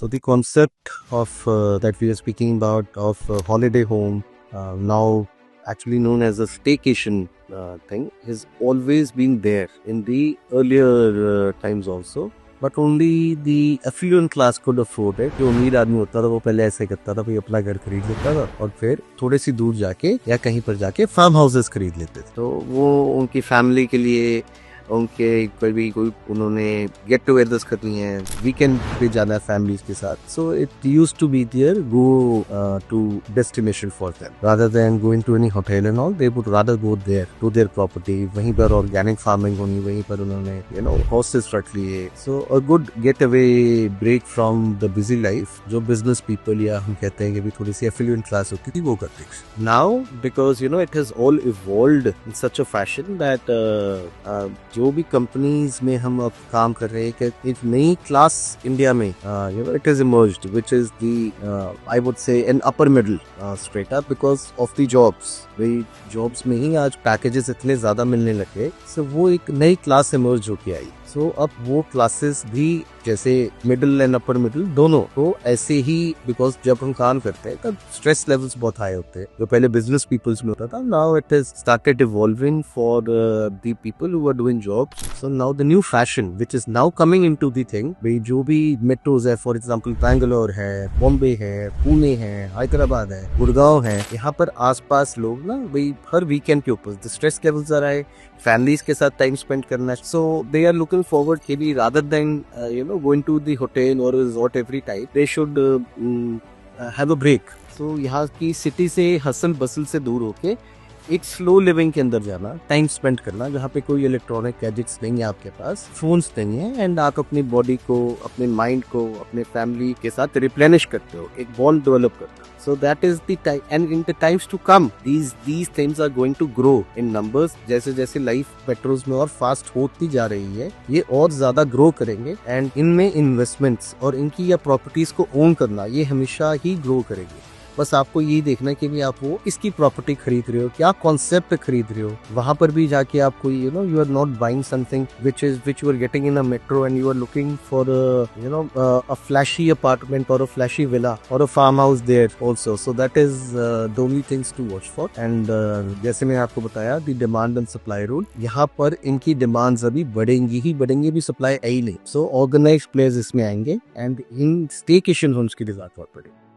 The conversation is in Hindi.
So the concept of that we are speaking about of holiday home, now actually known as a staycation thing, has always been there in the earlier times also. But only the affluent class could afford it. जो अमीर आदमी होता था वो पहले ऐसे करता था, भाई अपना घर खरीद लेता था और फिर थोड़े सी दूर जाके या कहीं पर जाके फार्म हाउसेस खरीद लेते थे। तो वो उनकी फैमिली के लिए, उनके कभी कोई उन्होंने गेट टुगेदर्स करनी है, वीकेंड पे जाना है फैमिलीज के साथ, so it used to be there go to destination for them rather than going to any hotel and all. They would rather go there to their property. वहीं पर ऑर्गेनिक फार्मिंग होनी, वहीं पर उन्होंने हॉर्सेस रख लिए। So a good getaway break from the busy life जो बिजनेस पीपल या हम कहते हैं कि भी थोड़ी सी एफिलिएंट क्लास होती थी वो करते थे। Now because it has all evolved in such a fashion that जो भी कंपनीज में हम अब काम कर रहे हैं कि एक नई क्लास इंडिया में it is emerged which is the I would say an upper middle strata because of the jobs. भाई जॉब्स में ही आज पैकेजेस इतने ज्यादा मिलने लगे, सो वो एक नई क्लास इमर्ज होके आई। सो अब वो क्लासेस भी जैसे मिडिल एंड अपर मिडिल दोनों तो ऐसे ही, बिकॉज जब हम काम करते हैं तब स्ट्रेस लेवल्स बहुत हाई होते हैं जो पहले बिजनेस पीपल्स में होता था। Now it has started evolving for the people who are doing jobs. So now the new fashion which is now coming into the thing, भाई जो भी मेट्रोज है, फॉर एग्जांपल बैंगलोर है, बॉम्बे है, पुणे है, हैदराबाद है, गुड़गांव है, यहाँ पर आसपास लोग ना भाई हर वीकेंड के ऊपर द स्ट्रेस लेवल्स आ रहा है, फैमिलीज के साथ टाइम स्पेंड करना। So they are looking forward maybe rather than going to the hotel or resort every time, they should have a break. So यहाँ की सिटी से हसल बसल से दूर होके एक स्लो लिविंग के अंदर जाना, टाइम स्पेंड करना जहाँ पे कोई इलेक्ट्रॉनिक गैजेट्स नहीं है, आपके पास फोन्स नहीं है, एंड आप अपनी बॉडी को, अपने माइंड को, अपने फैमिली के साथ रिप्लेनिश करते हो, एक बॉन्ड डेवलप करते हो। So that is the time, and in the times to come, these things are going to grow in numbers. जैसे जैसे लाइफ मेट्रोज में और फास्ट होती जा रही है, ये और ज्यादा ग्रो करेंगे, एंड इनमें इन्वेस्टमेंट्स और इनकी या प्रॉपर्टीज को ओन करना ये हमेशा ही ग्रो करेगी। बस आपको यही देखना है कि भी आप वो इसकी प्रॉपर्टी खरीद रहे हो, क्या कॉन्सेप्ट खरीद रहे हो। वहां पर भी जाके आपको you are not buying something which you are getting in a metro and you are looking for a flashy apartment or a flashy villa or a farmhouse there also. So that is the only things to watch for. And जैसे मैं आपको बताया the demand and supply rule, यहाँ पर इनकी डिमांड्स अभी बढ़ेंगी ही बढ़ेंगी, भी सप्लाई आई नहीं। सो ऑर्गेनाइज्ड प्लेयर्स इसमें आएंगे एंड इन स्टेकेशन होम्स की डिजाइन बहुत बढ़ेगी।